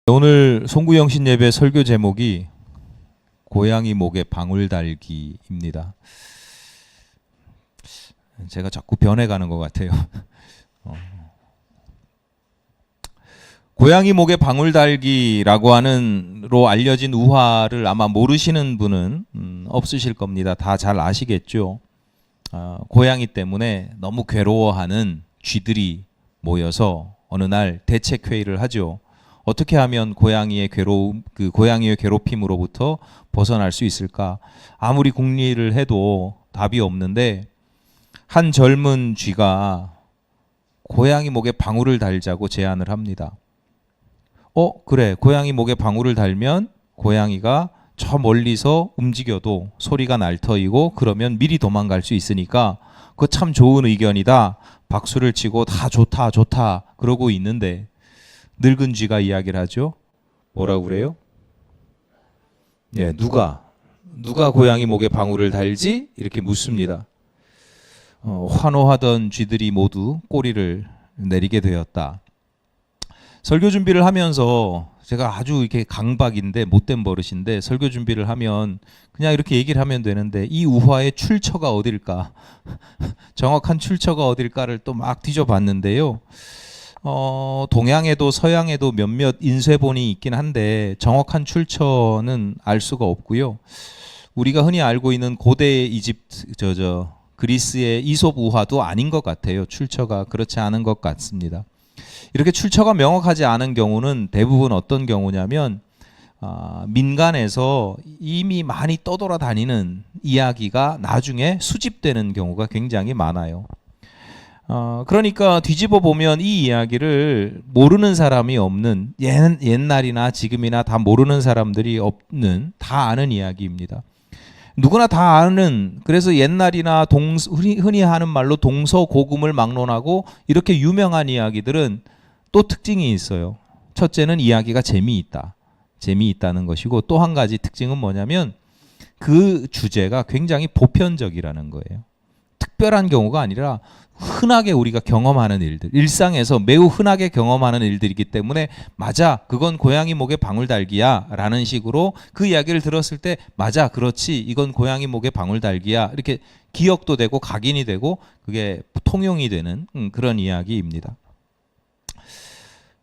오늘 송구영신 예배 설교 제목이 고양이 목에 방울 달기입니다. 제가 자꾸 변해가는 것 같아요. 고양이 목에 방울 달기라고 하는로 알려진 우화를 아마 모르시는 분은 없으실 겁니다. 다 잘 아시겠죠. 고양이 때문에 너무 괴로워하는 쥐들이 모여서 어느 날 대책 회의를 하죠. 어떻게 하면 고양이의 고양이의 괴롭힘으로부터 벗어날 수 있을까? 아무리 궁리를 해도 답이 없는데 한 젊은 쥐가 고양이 목에 방울을 달자고 제안을 합니다. 그래. 고양이 목에 방울을 달면 고양이가 저 멀리서 움직여도 소리가 날 터이고 그러면 미리 도망갈 수 있으니까 그거 참 좋은 의견이다. 박수를 치고 다 좋다 좋다 그러고 있는데 늙은 쥐가 이야기를 하죠. 뭐라고 그래요? 누가 고양이 목에 방울을 달지? 이렇게 묻습니다. 환호하던 쥐들이 모두 꼬리를 내리게 되었다. 설교 준비를 하면서 제가 아주 이렇게 강박인데 못된 버릇인데 설교 준비를 하면 그냥 이렇게 얘기를 하면 되는데 이 우화의 출처가 어딜까? 정확한 출처가 어딜까를 또 막 뒤져봤는데요. 동양에도 서양에도 몇몇 인쇄본이 있긴 한데 정확한 출처는 알 수가 없고요. 우리가 흔히 알고 있는 고대 이집트 그리스의 이솝 우화도 아닌 것 같아요. 출처가 그렇지 않은 것 같습니다. 이렇게 출처가 명확하지 않은 경우는 대부분 어떤 경우냐면 민간에서 이미 많이 떠돌아다니는 이야기가 나중에 수집되는 경우가 굉장히 많아요. 그러니까 뒤집어 보면 이 이야기를 모르는 사람이 없는 옛날이나 지금이나 다 모르는 사람들이 없는 다 아는 이야기입니다. 누구나 다 아는 그래서 옛날이나 흔히 하는 말로 동서고금을 막론하고 이렇게 유명한 이야기들은 또 특징이 있어요. 첫째는 이야기가 재미있다는 것이고 또 한 가지 특징은 뭐냐면 그 주제가 굉장히 보편적이라는 거예요. 특별한 경우가 아니라 흔하게 우리가 경험하는 일들, 일상에서 매우 흔하게 경험하는 일들이기 때문에 맞아, 그건 고양이 목에 방울 달기야 라는 식으로 그 이야기를 들었을 때 맞아, 그렇지, 이건 고양이 목에 방울 달기야 이렇게 기억도 되고 각인이 되고 그게 통용이 되는 그런 이야기입니다.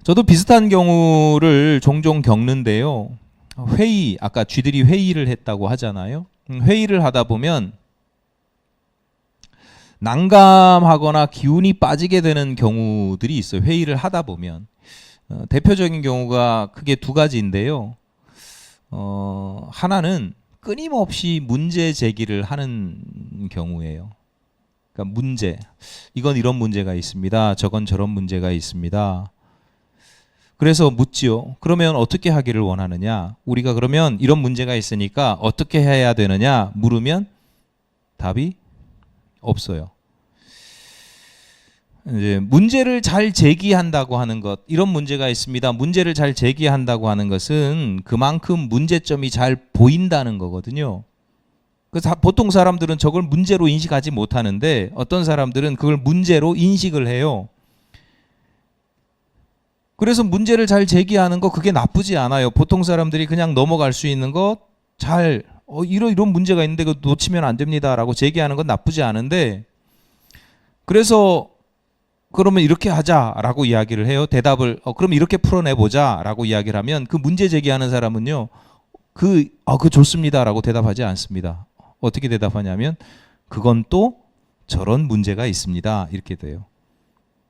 저도 비슷한 경우를 종종 겪는데요. 아까 쥐들이 회의를 했다고 하잖아요. 회의를 하다 보면 난감하거나 기운이 빠지게 되는 경우들이 있어요. 회의를 하다 보면. 대표적인 경우가 크게 두 가지인데요. 하나는 끊임없이 문제 제기를 하는 경우예요. 그러니까 이건 이런 문제가 있습니다. 저건 저런 문제가 있습니다. 그래서 묻지요. 그러면 어떻게 하기를 원하느냐? 우리가 그러면 이런 문제가 있으니까 어떻게 해야 되느냐? 물으면 답이 없어요. 이제 문제를 잘 제기한다고 하는 것, 이런 문제가 있습니다. 문제를 잘 제기한다고 하는 것은 그만큼 문제점이 잘 보인다는 거거든요. 그래서 보통 사람들은 저걸 문제로 인식하지 못하는데 어떤 사람들은 그걸 문제로 인식을 해요. 그래서 문제를 잘 제기하는 거 그게 나쁘지 않아요. 보통 사람들이 그냥 넘어갈 수 있는 거 이런 문제가 있는데 그거 놓치면 안 됩니다라고 제기하는 건 나쁘지 않은데 그래서 그러면 이렇게 하자라고 이야기를 해요. 대답을 그럼 이렇게 풀어내보자라고 이야기를 하면 그 문제 제기하는 사람은요. 그 좋습니다라고 대답하지 않습니다. 어떻게 대답하냐면 그건 또 저런 문제가 있습니다. 이렇게 돼요.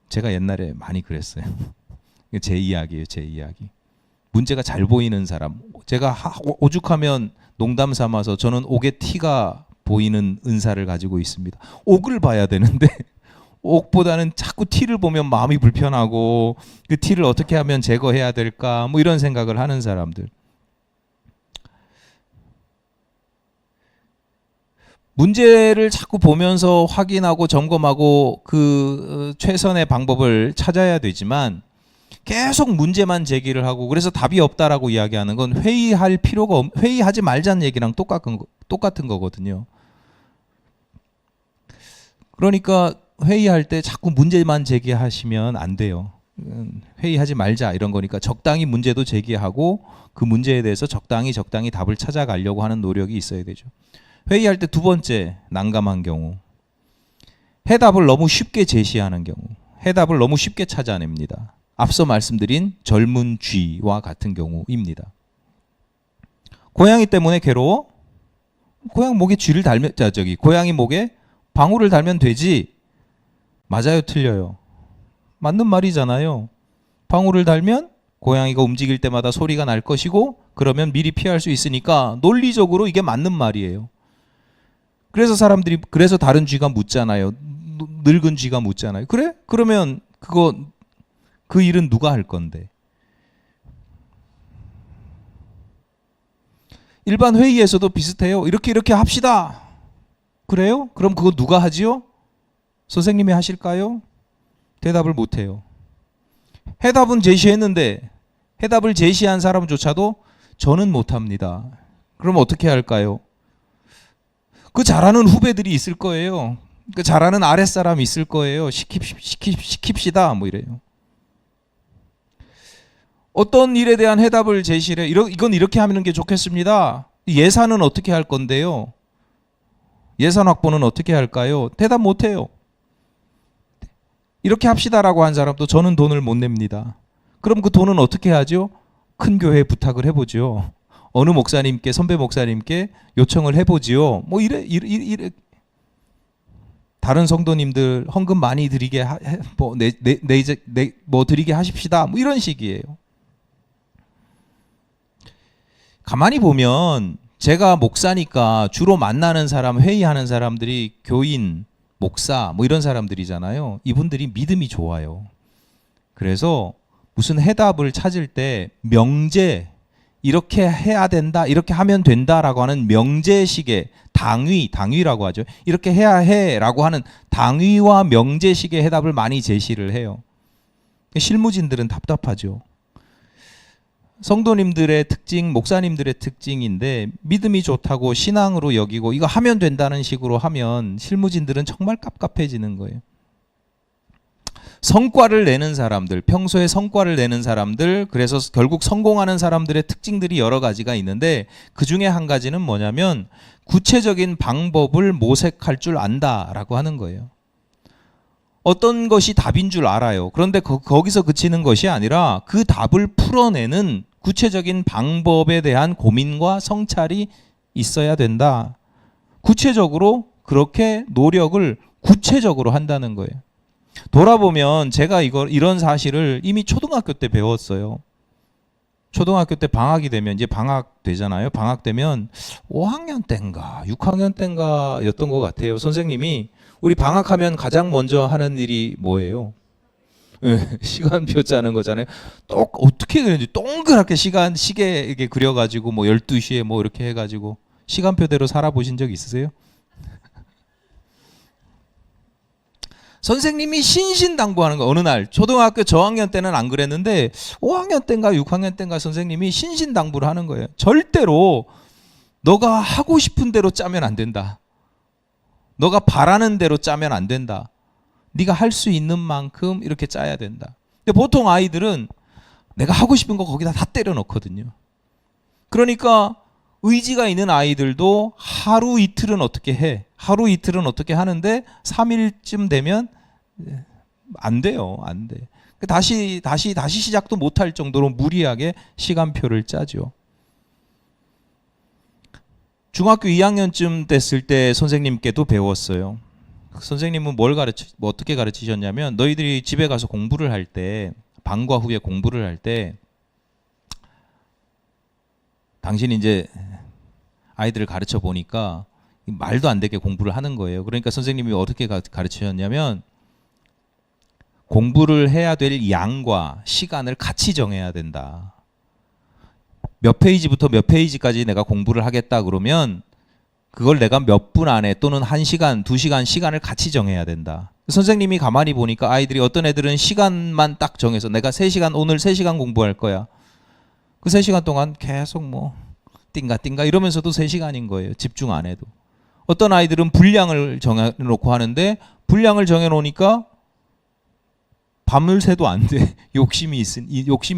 제가 옛날에 많이 그랬어요. 제 이야기예요. 제 이야기. 문제가 잘 보이는 사람. 제가 오죽하면 농담 삼아서 저는 옥에 티가 보이는 은사를 가지고 있습니다. 옥을 봐야 되는데 옥보다는 자꾸 티를 보면 마음이 불편하고 그 티를 어떻게 하면 제거해야 될까 뭐 이런 생각을 하는 사람들. 문제를 자꾸 보면서 확인하고 점검하고 그 최선의 방법을 찾아야 되지만 계속 문제만 제기를 하고 그래서 답이 없다라고 이야기하는 건 회의하지 말자는 얘기랑 똑같은 거거든요. 그러니까 회의할 때 자꾸 문제만 제기하시면 안 돼요. 회의하지 말자 이런 거니까 적당히 문제도 제기하고 그 문제에 대해서 적당히 답을 찾아가려고 하는 노력이 있어야 되죠. 회의할 때 두 번째 난감한 경우, 해답을 너무 쉽게 제시하는 경우, 해답을 너무 쉽게 찾아냅니다. 앞서 말씀드린 젊은 쥐와 같은 경우입니다. 고양이 때문에 괴로워? 고양이 목에 방울을 달면 되지. 맞아요, 틀려요? 맞는 말이잖아요. 방울을 달면 고양이가 움직일 때마다 소리가 날 것이고 그러면 미리 피할 수 있으니까 논리적으로 이게 맞는 말이에요. 그래서 다른 쥐가 묻잖아요. 늙은 쥐가 묻잖아요. 그래? 그러면 그 일은 누가 할 건데? 일반 회의에서도 비슷해요. 이렇게 합시다. 그래요? 그럼 그거 누가 하지요? 선생님이 하실까요? 대답을 못 해요. 해답은 제시했는데 해답을 제시한 사람조차도 저는 못 합니다. 그럼 어떻게 할까요? 그 잘하는 후배들이 있을 거예요. 그 잘하는 아랫사람이 있을 거예요. 시킵시다. 뭐 이래요. 어떤 일에 대한 해답을 제시를 해. 이건 이렇게 하는 게 좋겠습니다. 예산은 어떻게 할 건데요? 예산 확보는 어떻게 할까요? 대답 못 해요. 이렇게 합시다라고 한 사람도 저는 돈을 못 냅니다. 그럼 그 돈은 어떻게 하죠? 큰 교회에 부탁을 해보죠. 어느 목사님께, 선배 목사님께 요청을 해보지요. 뭐 이래. 다른 성도님들 헌금 많이 드리게 드리게 하십시다. 뭐 이런 식이에요. 가만히 보면 제가 목사니까 주로 만나는 사람, 회의하는 사람들이 교인, 목사 뭐 이런 사람들이잖아요. 이분들이 믿음이 좋아요. 그래서 무슨 해답을 찾을 때 명제, 이렇게 해야 된다, 이렇게 하면 된다라고 하는 명제식의 당위라고 하죠. 이렇게 해야 해라고 하는 당위와 명제식의 해답을 많이 제시를 해요. 실무진들은 답답하죠. 성도님들의 특징, 목사님들의 특징인데 믿음이 좋다고 신앙으로 여기고 이거 하면 된다는 식으로 하면 실무진들은 정말 깝깝해지는 거예요. 성과를 내는 사람들, 평소에 성과를 내는 사람들, 그래서 결국 성공하는 사람들의 특징들이 여러 가지가 있는데 그 중에 한 가지는 뭐냐면 구체적인 방법을 모색할 줄 안다라고 하는 거예요. 어떤 것이 답인 줄 알아요. 그런데 거기서 그치는 것이 아니라 그 답을 풀어내는 구체적인 방법에 대한 고민과 성찰이 있어야 된다. 구체적으로 그렇게 노력을 구체적으로 한다는 거예요. 돌아보면 제가 이런 사실을 이미 초등학교 때 배웠어요. 초등학교 때 방학이 되면 이제 방학 되잖아요. 방학 되면 5학년 때인가 6학년 때인가 였던 것 같아요. 선생님이 우리 방학하면 가장 먼저 하는 일이 뭐예요? 시간표 짜는 거잖아요. 어떻게 그랬는지 동그랗게 시계 이렇게 그려가지고 뭐 12시에 뭐 이렇게 해가지고 시간표대로 살아보신 적 있으세요? 선생님이 신신당부하는 거. 어느 날 초등학교 저학년 때는 안 그랬는데 5학년 때인가 6학년 때인가 선생님이 신신당부를 하는 거예요. 절대로 너가 하고 싶은 대로 짜면 안 된다. 너가 바라는 대로 짜면 안 된다. 네가 할 수 있는 만큼 이렇게 짜야 된다. 근데 보통 아이들은 내가 하고 싶은 거 거기다 다 때려 넣거든요. 그러니까 의지가 있는 아이들도 하루 이틀은 어떻게 해? 하루 이틀은 어떻게 하는데 3일쯤 되면 안 돼요. 안 돼. 다시 시작도 못할 정도로 무리하게 시간표를 짜죠. 중학교 2학년쯤 됐을 때 선생님께도 배웠어요. 선생님은 어떻게 가르치셨냐면 너희들이 집에 가서 공부를 할 때, 방과 후에 공부를 할 때 당신이 이제 아이들을 가르쳐 보니까 말도 안 되게 공부를 하는 거예요. 그러니까 선생님이 어떻게 가르치셨냐면 공부를 해야 될 양과 시간을 같이 정해야 된다. 몇 페이지부터 몇 페이지까지 내가 공부를 하겠다 그러면 그걸 내가 몇 분 안에 또는 1시간, 2시간 시간을 같이 정해야 된다. 선생님이 가만히 보니까 아이들이 어떤 애들은 시간만 딱 정해서 내가 3시간 오늘 3시간 공부할 거야. 그 3시간 동안 계속 뭐 띵가띵가 이러면서도 3시간인 거예요. 집중 안 해도. 어떤 아이들은 분량을 정해놓고 하는데 분량을 정해놓으니까 밤을 새도 안 돼. 욕심이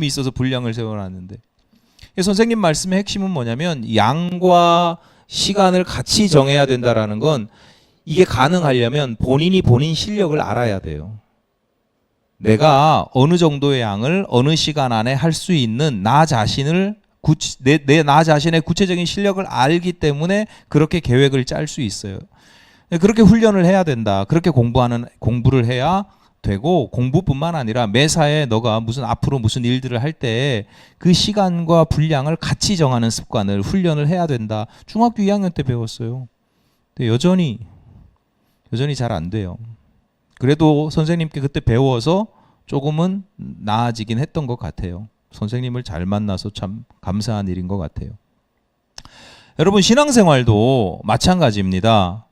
있어서 분량을 세워놨는데. 선생님 말씀의 핵심은 뭐냐면 양과 시간을 같이 정해야 된다라는 건 이게 가능하려면 본인이 본인 실력을 알아야 돼요. 내가 어느 정도의 양을 어느 시간 안에 할 수 있는 나 자신의 구체적인 실력을 알기 때문에 그렇게 계획을 짤 수 있어요. 그렇게 훈련을 해야 된다. 그렇게 공부를 해야 되고, 공부뿐만 아니라 매사에 너가 앞으로 무슨 일들을 할 때 그 시간과 분량을 같이 정하는 습관을 훈련을 해야 된다. 중학교 2학년 때 배웠어요. 근데 여전히 잘 안 돼요. 그래도 선생님께 그때 배워서 조금은 나아지긴 했던 것 같아요. 선생님을 잘 만나서 참 감사한 일인 것 같아요. 여러분, 신앙생활도 마찬가지입니다.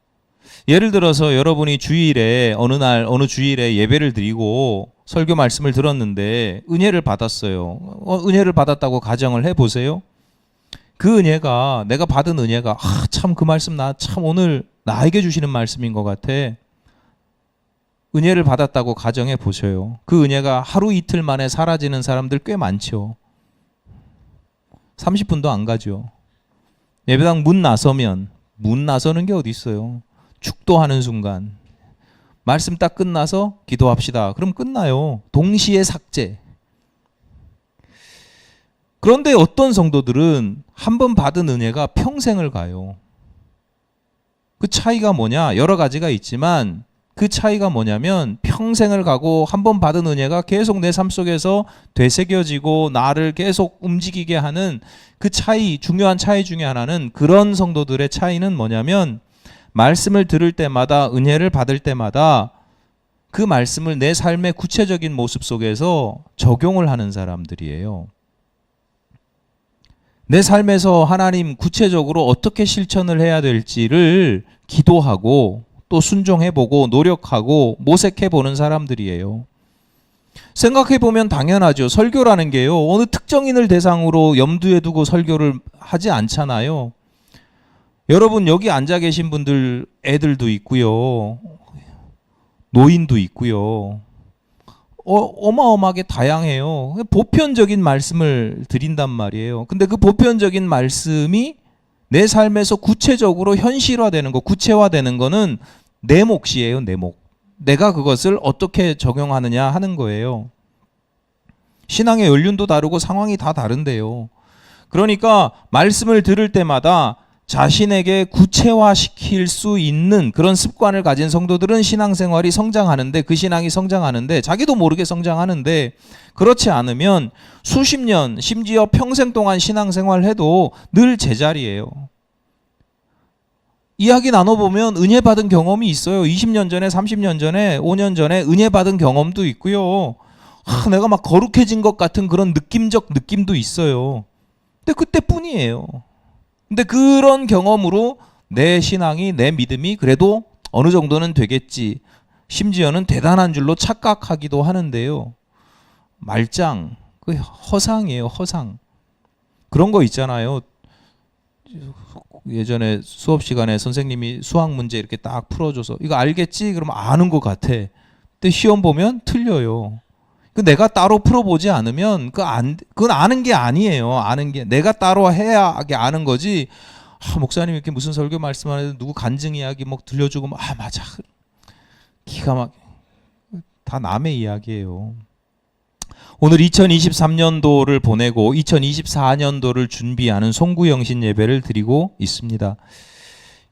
예를 들어서 여러분이 주일에 어느 주일에 예배를 드리고 설교 말씀을 들었는데 은혜를 받았어요. 은혜를 받았다고 가정을 해보세요. 그 은혜가, 내가 받은 은혜가 참 그 말씀 참 오늘 나에게 주시는 말씀인 것 같아. 은혜를 받았다고 가정해 보셔요. 그 은혜가 하루 이틀 만에 사라지는 사람들 꽤 많죠. 30분도 안 가죠. 예배당 문 나서는 게 어디 있어요. 축도하는 순간 말씀 딱 끝나서 기도합시다. 그럼 끝나요. 동시에 삭제. 그런데 어떤 성도들은 한 번 받은 은혜가 평생을 가요. 그 차이가 뭐냐? 여러 가지가 있지만 그 차이가 뭐냐면 평생을 가고 한 번 받은 은혜가 계속 내 삶 속에서 되새겨지고 나를 계속 움직이게 하는 그 차이, 중요한 차이 중에 하나는, 그런 성도들의 차이는 뭐냐면 말씀을 들을 때마다, 은혜를 받을 때마다 그 말씀을 내 삶의 구체적인 모습 속에서 적용을 하는 사람들이에요. 내 삶에서 하나님 구체적으로 어떻게 실천을 해야 될지를 기도하고 또 순종해보고 노력하고 모색해보는 사람들이에요. 생각해보면 당연하죠. 설교라는 게요, 어느 특정인을 대상으로 염두에 두고 설교를 하지 않잖아요. 여러분, 여기 앉아 계신 분들 애들도 있고요, 노인도 있고요. 어마어마하게 다양해요. 보편적인 말씀을 드린단 말이에요. 근데 그 보편적인 말씀이 내 삶에서 구체적으로 현실화되는 거, 구체화되는 거는 내 몫이에요, 내 몫. 내가 그것을 어떻게 적용하느냐 하는 거예요. 신앙의 연륜도 다르고 상황이 다 다른데요. 그러니까 말씀을 들을 때마다 자신에게 구체화시킬 수 있는 그런 습관을 가진 성도들은 신앙생활이 성장하는데, 그 신앙이 성장하는데, 자기도 모르게 성장하는데, 그렇지 않으면 수십 년, 심지어 평생 동안 신앙생활을 해도 늘 제자리예요. 이야기 나눠보면 은혜 받은 경험이 있어요. 20년 전에, 30년 전에, 5년 전에 은혜 받은 경험도 있고요. 내가 막 거룩해진 것 같은 그런 느낌적 느낌도 있어요. 근데 그때뿐이에요. 근데 그런 경험으로 내 신앙이, 내 믿음이 그래도 어느 정도는 되겠지, 심지어는 대단한 줄로 착각하기도 하는데요. 말짱, 그 허상이에요, 허상. 그런 거 있잖아요. 예전에 수업 시간에 선생님이 수학 문제 이렇게 딱 풀어줘서 이거 알겠지? 그러면 아는 것 같아. 근데 시험 보면 틀려요. 내가 따로 풀어보지 않으면 그건 아는 게 아니에요. 아는 게 내가 따로 해야 아는 거지. 목사님 이렇게 무슨 설교 말씀하는데 누구 간증 이야기 막 들려주고 맞아, 기가 막 다 남의 이야기예요. 오늘 2023년도를 보내고 2024년도를 준비하는 송구영신 예배를 드리고 있습니다.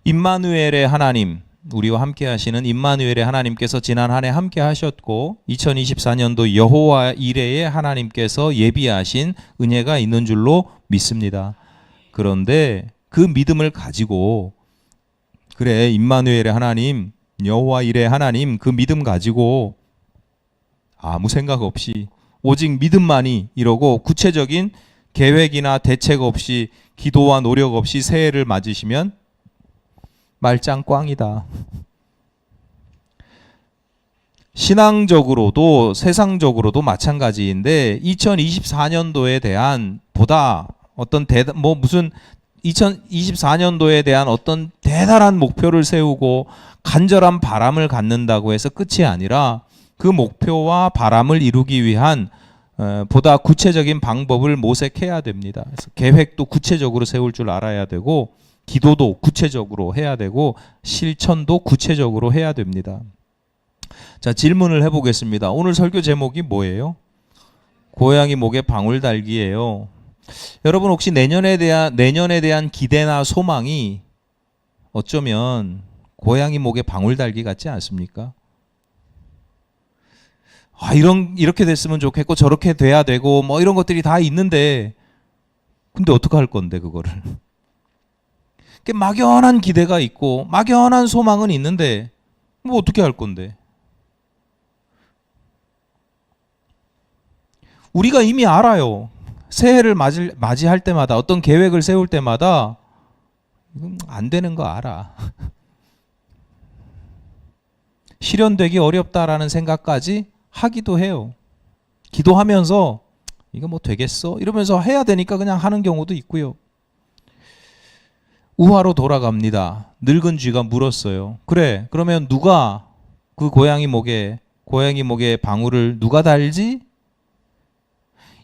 임마누엘의 하나님, 우리와 함께 하시는 임마누엘의 하나님께서 지난 한 해 함께 하셨고 2024년도 여호와 이레의 하나님께서 예비하신 은혜가 있는 줄로 믿습니다. 그런데 그 믿음을 가지고, 그래 임마누엘의 하나님, 여호와 이레의 하나님, 그 믿음 가지고 아무 생각 없이 오직 믿음만이 이러고 구체적인 계획이나 대책 없이 기도와 노력 없이 새해를 맞으시면 말짱 꽝이다. 신앙적으로도 세상적으로도 마찬가지인데 2024년도에 대한 보다 어떤 무슨 2024년도에 대한 어떤 대단한 목표를 세우고 간절한 바람을 갖는다고 해서 끝이 아니라 그 목표와 바람을 이루기 위한 보다 구체적인 방법을 모색해야 됩니다. 그래서 계획도 구체적으로 세울 줄 알아야 되고 기도도 구체적으로 해야 되고 실천도 구체적으로 해야 됩니다. 자, 질문을 해보겠습니다. 오늘 설교 제목이 뭐예요? 고양이 목에 방울 달기예요. 여러분 혹시 내년에 대한 기대나 소망이 어쩌면 고양이 목에 방울 달기 같지 않습니까? 이렇게 됐으면 좋겠고 저렇게 돼야 되고 뭐 이런 것들이 다 있는데 근데 어떻게 할 건데 그거를? 막연한 기대가 있고 막연한 소망은 있는데 뭐 어떻게 할 건데? 우리가 이미 알아요. 새해를 맞이할 때마다 어떤 계획을 세울 때마다 이건 안 되는 거 알아. 실현되기 어렵다라는 생각까지 하기도 해요. 기도하면서 이거 뭐 되겠어? 이러면서 해야 되니까 그냥 하는 경우도 있고요. 우화로 돌아갑니다. 늙은 쥐가 물었어요. 그래, 그러면 누가 그 고양이 목에 방울을 누가 달지?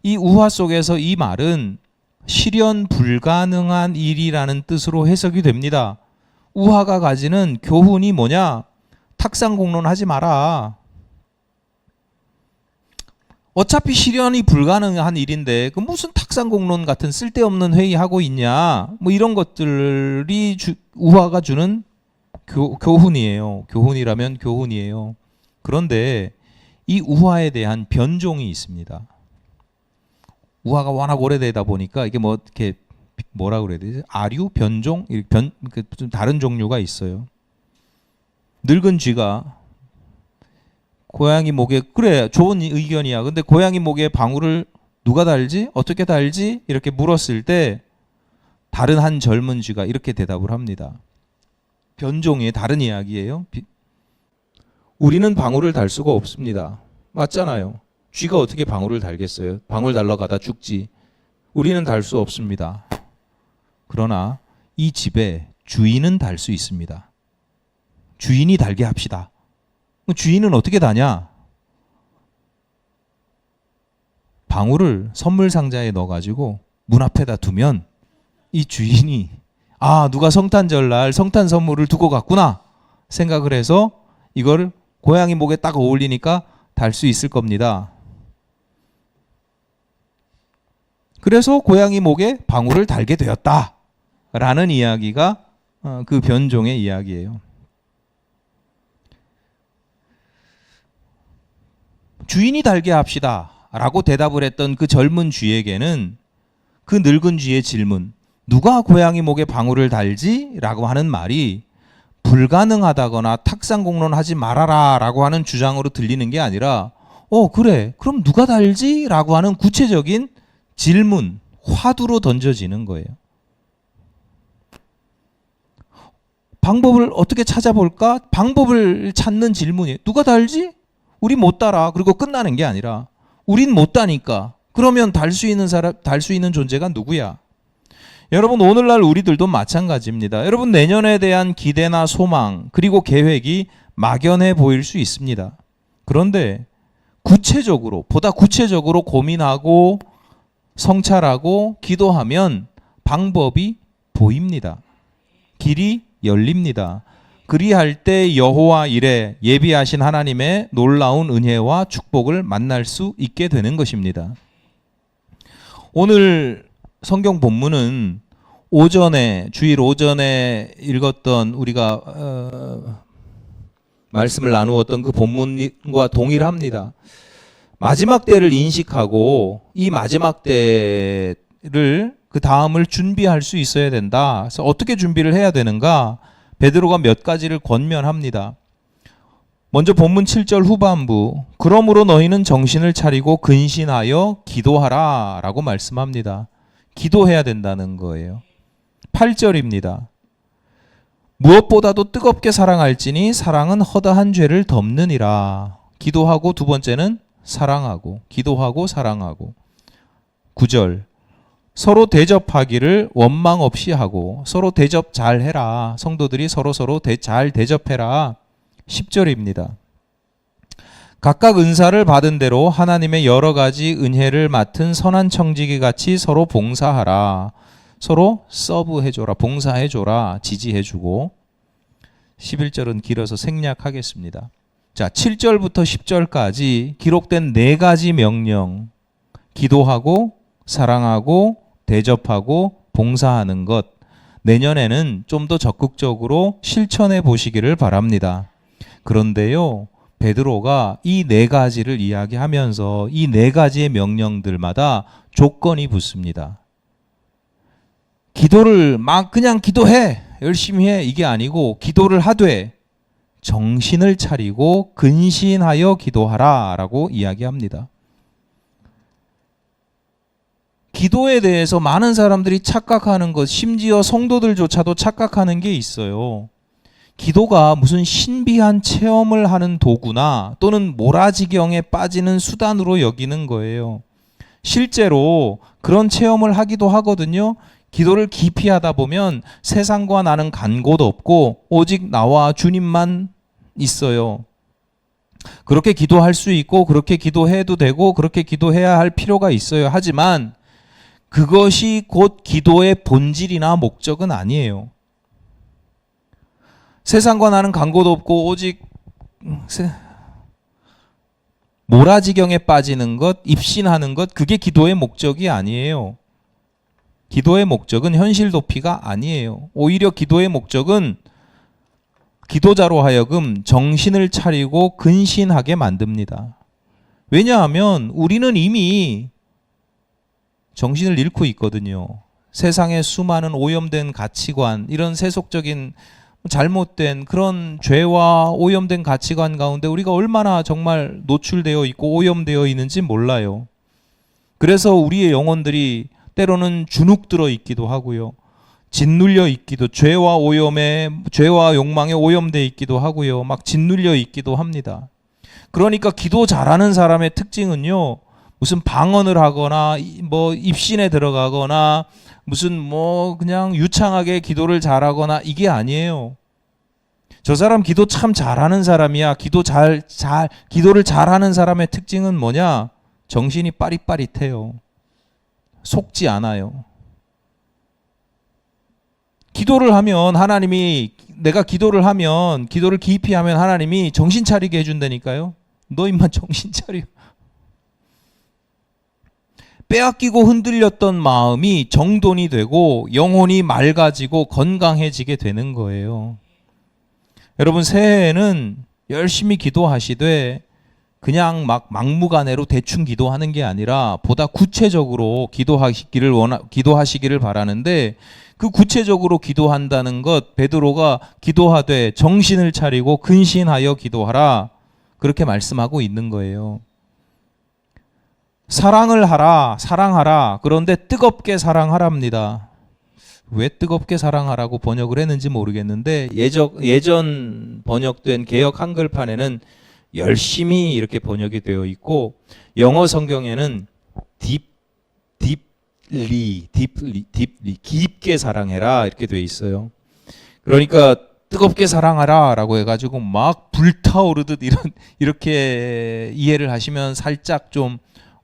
이 우화 속에서 이 말은 실현 불가능한 일이라는 뜻으로 해석이 됩니다. 우화가 가지는 교훈이 뭐냐? 탁상공론하지 마라. 어차피 실현이 불가능한 일인데 그 무슨 탁상공론 같은 쓸데없는 회의하고 있냐? 뭐 이런 것들이 우화가 주는 교훈이에요. 교훈이라면 교훈이에요. 그런데 이 우화에 대한 변종이 있습니다. 우화가 워낙 오래되다 보니까 이게 뭐 이렇게 뭐라 그래야 되지? 아류, 변종, 좀 다른 종류가 있어요. 늙은 쥐가 고양이 목에 그래 좋은 의견이야. 근데 고양이 목에 방울을 누가 달지? 어떻게 달지? 이렇게 물었을 때 다른 한 젊은 쥐가 이렇게 대답을 합니다. 변종의 다른 이야기예요. 우리는 방울을 달 수가 없습니다. 맞잖아요. 쥐가 어떻게 방울을 달겠어요? 방울 달러 가다 죽지. 우리는 달 수 없습니다. 그러나 이 집에 주인은 달 수 있습니다. 주인이 달게 합시다. 주인은 어떻게 다냐? 방울을 선물 상자에 넣어가지고 문 앞에다 두면 이 주인이 누가 성탄절날 성탄 선물을 두고 갔구나 생각을 해서 이걸 고양이 목에 딱 어울리니까 달 수 있을 겁니다. 그래서 고양이 목에 방울을 달게 되었다라는 이야기가 그 변종의 이야기예요. 주인이 달게 합시다 라고 대답을 했던 그 젊은 쥐에게는 그 늙은 쥐의 질문, 누가 고양이 목에 방울을 달지? 라고 하는 말이 불가능하다거나 탁상공론하지 말아라 라고 하는 주장으로 들리는 게 아니라 그래 그럼 누가 달지? 라고 하는 구체적인 질문, 화두로 던져지는 거예요. 방법을 어떻게 찾아볼까? 방법을 찾는 질문이에요. 누가 달지? 우린 못 달아. 그리고 끝나는 게 아니라 우린 못 다니까. 그러면 달 수 있는 사람, 달 수 있는 존재가 누구야? 여러분 오늘날 우리들도 마찬가지입니다. 여러분 내년에 대한 기대나 소망 그리고 계획이 막연해 보일 수 있습니다. 그런데 보다 구체적으로 고민하고 성찰하고 기도하면 방법이 보입니다. 길이 열립니다. 그리할 때 여호와 이레 예비하신 하나님의 놀라운 은혜와 축복을 만날 수 있게 되는 것입니다. 오늘 성경 본문은 주일 오전에 읽었던 우리가 말씀을 나누었던 그 본문과 동일합니다. 마지막 때를 인식하고 이 마지막 때를 그 다음을 준비할 수 있어야 된다. 그래서 어떻게 준비를 해야 되는가? 베드로가 몇 가지를 권면합니다. 먼저 본문 7절 후반부, 그러므로 너희는 정신을 차리고 근신하여 기도하라 라고 말씀합니다. 기도해야 된다는 거예요. 8절입니다. 무엇보다도 뜨겁게 사랑할지니 사랑은 허다한 죄를 덮느니라. 기도하고 두 번째는 사랑하고, 기도하고 사랑하고. 9절, 서로 대접하기를 원망 없이 하고, 서로 대접 잘 해라. 성도들이 서로 잘 대접해라. 10절입니다. 각각 은사를 받은 대로 하나님의 여러 가지 은혜를 맡은 선한 청지기 같이 서로 봉사하라. 서로 서브해줘라, 봉사해줘라, 지지해주고. 11절은 길어서 생략하겠습니다. 자, 7절부터 10절까지 기록된 네 가지 명령, 기도하고 사랑하고 대접하고 봉사하는 것, 내년에는 좀 더 적극적으로 실천해 보시기를 바랍니다. 그런데요, 베드로가 이 네 가지를 이야기하면서 이 네 가지의 명령들마다 조건이 붙습니다. 기도를 막 그냥 기도해, 열심히 해, 이게 아니고 기도를 하되 정신을 차리고 근신하여 기도하라 라고 이야기합니다. 기도에 대해서 많은 사람들이 착각하는 것, 심지어 성도들조차도 착각하는 게 있어요. 기도가 무슨 신비한 체험을 하는 도구나 또는 몰아지경에 빠지는 수단으로 여기는 거예요. 실제로 그런 체험을 하기도 하거든요. 기도를 깊이 하다 보면 세상과 나는 간 곳 없고 오직 나와 주님만 있어요. 그렇게 기도할 수 있고 그렇게 기도해도 되고 그렇게 기도해야 할 필요가 있어요. 하지만 그것이 곧 기도의 본질이나 목적은 아니에요. 세상과 나는 간 곳 없고 오직 몰아지경에 빠지는 것, 입신하는 것, 그게 기도의 목적이 아니에요. 기도의 목적은 현실 도피가 아니에요. 오히려 기도의 목적은 기도자로 하여금 정신을 차리고 근신하게 만듭니다. 왜냐하면 우리는 이미 정신을 잃고 있거든요. 세상의 수많은 오염된 가치관, 이런 세속적인 잘못된 그런 죄와 오염된 가치관 가운데 우리가 얼마나 정말 노출되어 있고 오염되어 있는지 몰라요. 그래서 우리의 영혼들이 때로는 주눅들어 있기도 하고요. 짓눌려 있기도, 죄와 욕망에 오염되어 있기도 하고요. 막 짓눌려 있기도 합니다. 그러니까 기도 잘하는 사람의 특징은요, 무슨 방언을 하거나 뭐 입신에 들어가거나 무슨 뭐 그냥 유창하게 기도를 잘하거나 이게 아니에요. 저 사람 기도 참 잘하는 사람이야. 기도를 잘하는 사람의 특징은 뭐냐? 정신이 빠릿빠릿해요. 속지 않아요. 기도를 하면 내가 기도를 하면, 기도를 깊이 하면 하나님이 정신 차리게 해준다니까요. 너 임마 정신 차려. 빼앗기고 흔들렸던 마음이 정돈이 되고 영혼이 맑아지고 건강해지게 되는 거예요. 여러분, 새해에는 열심히 기도하시되 그냥 막 막무가내로 대충 기도하는 게 아니라 보다 구체적으로 기도하시기를 바라는데, 그 구체적으로 기도한다는 것, 베드로가 기도하되 정신을 차리고 근신하여 기도하라, 그렇게 말씀하고 있는 거예요. 사랑을 하라, 사랑하라. 그런데 뜨겁게 사랑하랍니다. 왜 뜨겁게 사랑하라고 번역을 했는지 모르겠는데 예전 번역된 개역 한글판에는 열심히 이렇게 번역이 되어 있고, 영어 성경에는 딥리 깊게 사랑해라 이렇게 되어 있어요. 그러니까 뜨겁게 사랑하라 라고 해가지고 막 불타오르듯 이렇게 이해를 하시면 살짝 좀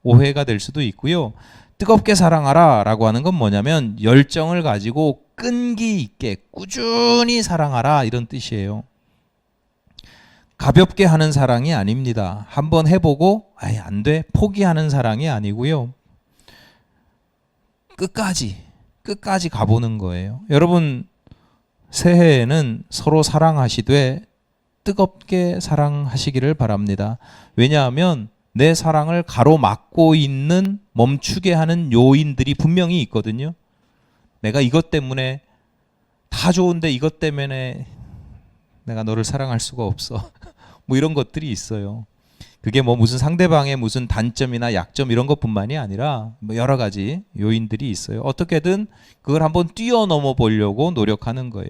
오해가 될 수도 있고요. 뜨겁게 사랑하라 라고 하는 건 뭐냐면 열정을 가지고 끈기 있게 꾸준히 사랑하라, 이런 뜻이에요. 가볍게 하는 사랑이 아닙니다. 한번 해보고 아예 안 돼, 포기하는 사랑이 아니고요. 끝까지 가보는 거예요. 여러분, 새해에는 서로 사랑하시되 뜨겁게 사랑하시기를 바랍니다. 왜냐하면 내 사랑을 가로막고 있는, 멈추게 하는 요인들이 분명히 있거든요. 내가 이것 때문에 다 좋은데 이것 때문에 내가 너를 사랑할 수가 없어. 뭐 이런 것들이 있어요. 그게 뭐 무슨 상대방의 무슨 단점이나 약점 이런 것뿐만이 아니라 뭐 여러 가지 요인들이 있어요. 어떻게든 그걸 한번 뛰어넘어 보려고 노력하는 거예요.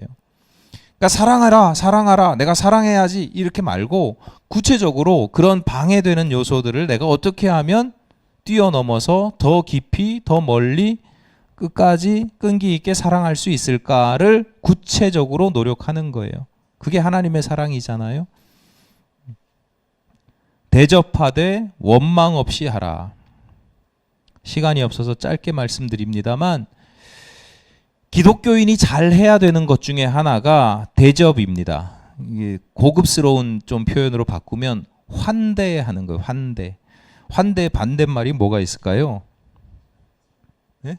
그러니까 사랑하라, 사랑하라, 내가 사랑해야지 이렇게 말고 구체적으로 그런 방해되는 요소들을 내가 어떻게 하면 뛰어넘어서 더 깊이, 더 멀리 끝까지 끈기 있게 사랑할 수 있을까를 구체적으로 노력하는 거예요. 그게 하나님의 사랑이잖아요. 대접하되 원망 없이 하라. 시간이 없어서 짧게 말씀드립니다만 기독교인이 잘 해야 되는 것 중에 하나가 대접입니다. 이게 고급스러운 좀 표현으로 바꾸면 환대하는 거예요. 환대. 환대 반대말이 뭐가 있을까요? 네?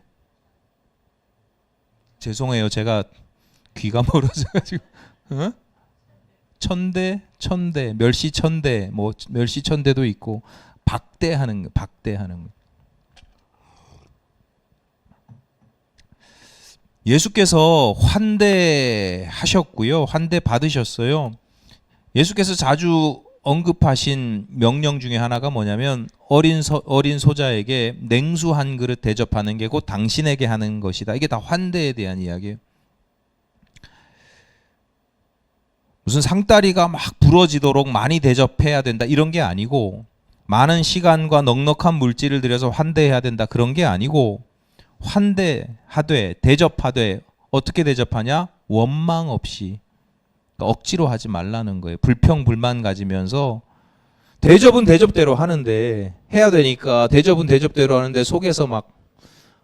죄송해요. 제가 귀가 멀어져가지고. 어? 천대, 천대, 멸시천대, 뭐 멸시천대도 있고 박대하는 거, 박대하는 거. 예수께서 환대하셨고요. 환대 받으셨어요. 예수께서 자주 언급하신 명령 중에 하나가 뭐냐면 어린 소자에게 냉수 한 그릇 대접하는 게 곧 당신에게 하는 것이다. 이게 다 환대에 대한 이야기예요. 무슨 상다리가 막 부러지도록 많이 대접해야 된다 이런 게 아니고 많은 시간과 넉넉한 물질을 들여서 환대해야 된다 그런 게 아니고 환대하되 대접하되 어떻게 대접하냐? 원망 없이. 그러니까 억지로 하지 말라는 거예요. 불평불만 가지면서 대접은 대접대로 하는데 해야 되니까 대접은 대접대로 하는데 속에서 막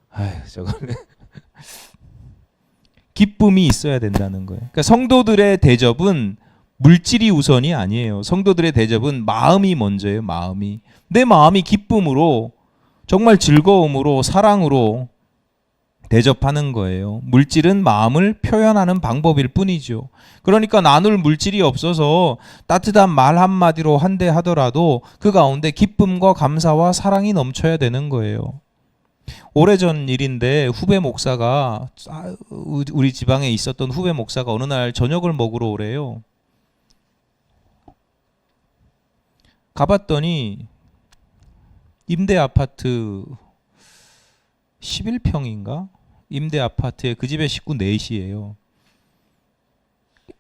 아휴 저거는 기쁨이 있어야 된다는 거예요. 그러니까 성도들의 대접은 물질이 우선이 아니에요. 성도들의 대접은 마음이 먼저예요. 마음이. 내 마음이 기쁨으로 정말 즐거움으로 사랑으로 대접하는 거예요. 물질은 마음을 표현하는 방법일 뿐이죠. 그러니까 나눌 물질이 없어서 따뜻한 말 한마디로 환대하더라도 그 가운데 기쁨과 감사와 사랑이 넘쳐야 되는 거예요. 오래전 일인데 후배 목사가 우리 지방에 있었던 후배 목사가 어느 날 저녁을 먹으러 오래요. 가봤더니 임대 아파트 11평인가? 임대 아파트에 그 집에 식구 넷이에요.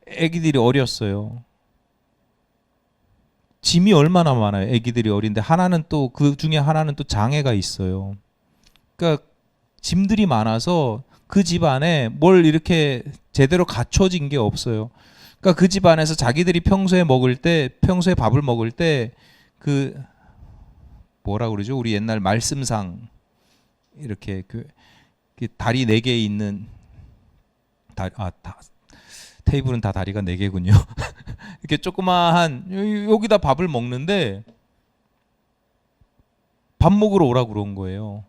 애기들이 어렸어요. 짐이 얼마나 많아요. 애기들이 어린데 하나는 또 그 중에 하나는 또 장애가 있어요. 그러니까 짐들이 많아서 그 집 안에 뭘 이렇게 제대로 갖춰진 게 없어요. 그러니까 그 집 안에서 자기들이 평소에 밥을 먹을 때 그 뭐라 그러죠? 우리 옛날 말씀상 이렇게 그 다리 4개 있는 테이블은 다 다리가 4개군요. 이렇게 조그마한 여기다 밥을 먹는데 밥 먹으러 오라고 그런 거예요.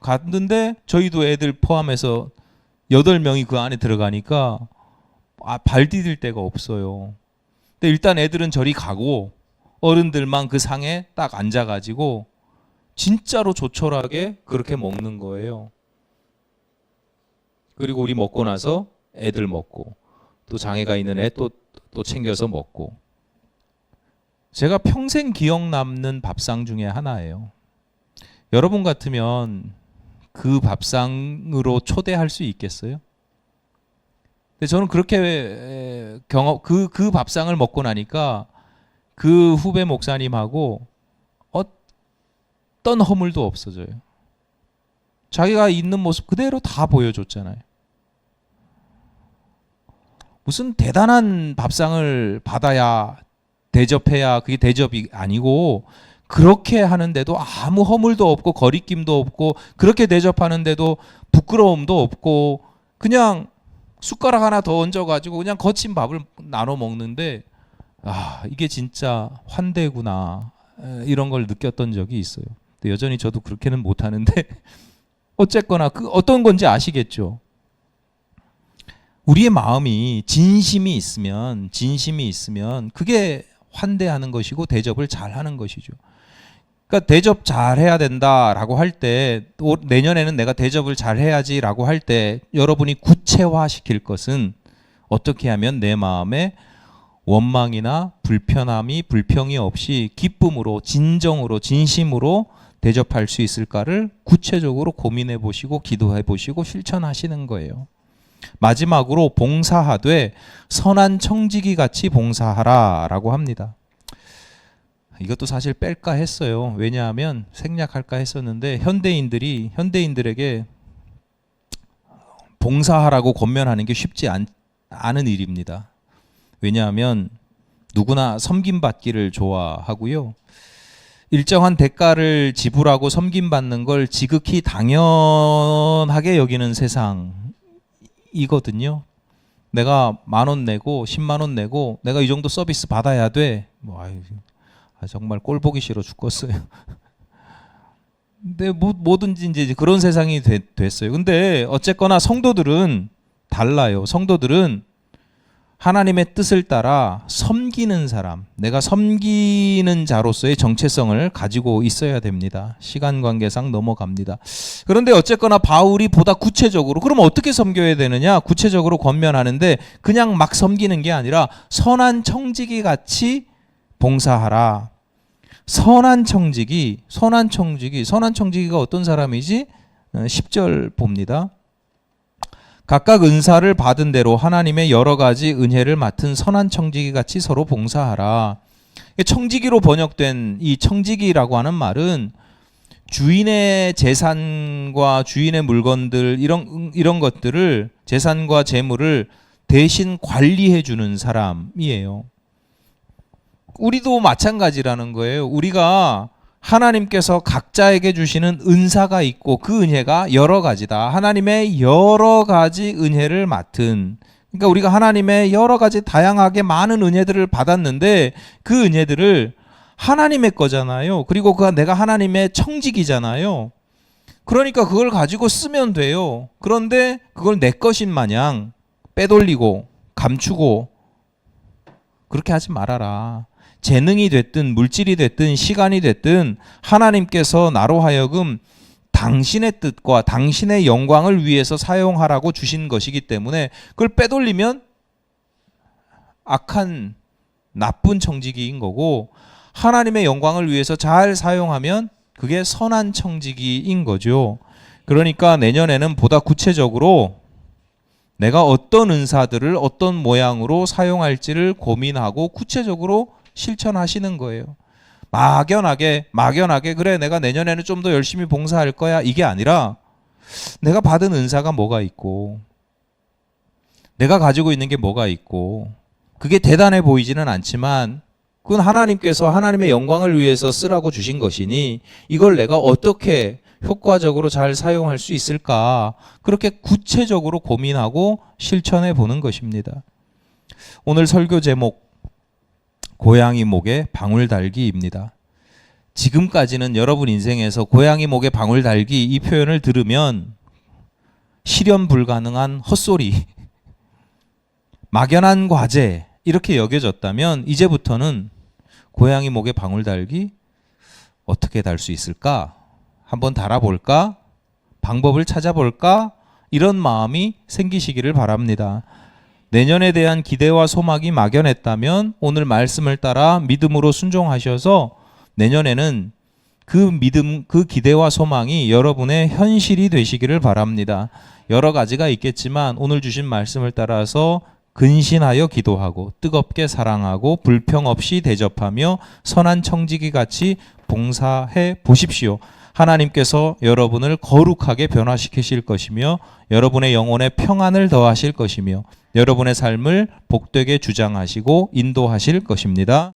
갔는데 저희도 애들 포함해서 8명이 그 안에 들어가니까 발 디딜 데가 없어요. 근데 일단 애들은 저리 가고 어른들만 그 상에 딱 앉아가지고 진짜로 조촐하게 그렇게 먹는 거예요. 그리고 우리 먹고 나서 애들 먹고 또 장애가 있는 애 또 챙겨서 먹고. 제가 평생 기억 남는 밥상 중에 하나예요. 여러분 같으면 그 밥상으로 초대할 수 있겠어요? 근데 저는 그렇게 그 밥상을 먹고 나니까 그 후배 목사님하고 어떤 허물도 없어져요. 자기가 있는 모습 그대로 다 보여줬잖아요. 무슨 대단한 밥상을 받아야 대접해야 그게 대접이 아니고 그렇게 하는데도 아무 허물도 없고 거리낌도 없고 그렇게 대접하는데도 부끄러움도 없고 그냥 숟가락 하나 더 얹어가지고 그냥 거친 밥을 나눠 먹는데 이게 진짜 환대구나 이런 걸 느꼈던 적이 있어요. 근데 여전히 저도 그렇게는 못하는데 어쨌거나 그 어떤 건지 아시겠죠? 우리의 마음이 진심이 있으면 그게 환대하는 것이고 대접을 잘하는 것이죠. 그러니까 대접 잘해야 된다라고 할 때 내년에는 내가 대접을 잘해야지라고 할 때 여러분이 구체화시킬 것은 어떻게 하면 내 마음에 원망이나 불평이 없이 기쁨으로 진정으로 진심으로 대접할 수 있을까를 구체적으로 고민해 보시고 기도해 보시고 실천하시는 거예요. 마지막으로 봉사하되 선한 청지기 같이 봉사하라라고 합니다. 이것도 사실 뺄까 했어요. 왜냐하면 생략할까 했었는데 현대인들에게 봉사하라고 권면하는 게 쉽지 않은 일입니다. 왜냐하면 누구나 섬김받기를 좋아하고요. 일정한 대가를 지불하고 섬김받는 걸 지극히 당연하게 여기는 세상이거든요. 내가 10,000원 내고 10만 원 내고 내가 이 정도 서비스 받아야 돼. 정말 꼴 보기 싫어 죽겠어요. 근데 뭐든지 이제 그런 세상이 됐어요. 근데 어쨌거나 성도들은 달라요. 성도들은 하나님의 뜻을 따라 섬기는 사람, 내가 섬기는 자로서의 정체성을 가지고 있어야 됩니다. 시간 관계상 넘어갑니다. 그런데 어쨌거나 바울이 보다 구체적으로 그럼 어떻게 섬겨야 되느냐? 구체적으로 권면하는데 그냥 막 섬기는 게 아니라 선한 청지기 같이 봉사하라. 선한 청지기가 어떤 사람이지? 10절 봅니다. 각각 은사를 받은 대로 하나님의 여러 가지 은혜를 맡은 선한 청지기 같이 서로 봉사하라. 청지기로 번역된 이 청지기라고 하는 말은 주인의 재산과 주인의 물건들 이런 것들을 재산과 재물을 대신 관리해 주는 사람이에요. 우리도 마찬가지라는 거예요. 우리가 하나님께서 각자에게 주시는 은사가 있고 그 은혜가 여러 가지다. 하나님의 여러 가지 은혜를 맡은, 그러니까 우리가 하나님의 여러 가지 다양하게 많은 은혜들을 받았는데 그 은혜들을 하나님의 거잖아요. 그리고 내가 하나님의 청지기잖아요. 그러니까 그걸 가지고 쓰면 돼요. 그런데 그걸 내 것인 마냥 빼돌리고 감추고 그렇게 하지 말아라. 재능이 됐든 물질이 됐든 시간이 됐든 하나님께서 나로 하여금 당신의 뜻과 당신의 영광을 위해서 사용하라고 주신 것이기 때문에 그걸 빼돌리면 악한 나쁜 청지기인 거고, 하나님의 영광을 위해서 잘 사용하면 그게 선한 청지기인 거죠. 그러니까 내년에는 보다 구체적으로 내가 어떤 은사들을 어떤 모양으로 사용할지를 고민하고 구체적으로 실천하시는 거예요. 막연하게 그래 내가 내년에는 좀 더 열심히 봉사할 거야 이게 아니라 내가 받은 은사가 뭐가 있고 내가 가지고 있는 게 뭐가 있고 그게 대단해 보이지는 않지만 그건 하나님께서 하나님의 영광을 위해서 쓰라고 주신 것이니 이걸 내가 어떻게 효과적으로 잘 사용할 수 있을까, 그렇게 구체적으로 고민하고 실천해 보는 것입니다. 오늘 설교 제목 고양이 목에 방울 달기입니다. 지금까지는 여러분 인생에서 고양이 목에 방울 달기 이 표현을 들으면 실현 불가능한 헛소리, 막연한 과제 이렇게 여겨졌다면 이제부터는 고양이 목에 방울 달기 어떻게 달 수 있을까? 한번 달아볼까? 방법을 찾아볼까? 이런 마음이 생기시기를 바랍니다. 내년에 대한 기대와 소망이 막연했다면 오늘 말씀을 따라 믿음으로 순종하셔서 내년에는 그 믿음, 그 기대와 소망이 여러분의 현실이 되시기를 바랍니다. 여러 가지가 있겠지만 오늘 주신 말씀을 따라서 근신하여 기도하고 뜨겁게 사랑하고 불평 없이 대접하며 선한 청지기 같이 봉사해 보십시오. 하나님께서 여러분을 거룩하게 변화시키실 것이며 여러분의 영혼에 평안을 더하실 것이며 여러분의 삶을 복되게 주장하시고 인도하실 것입니다.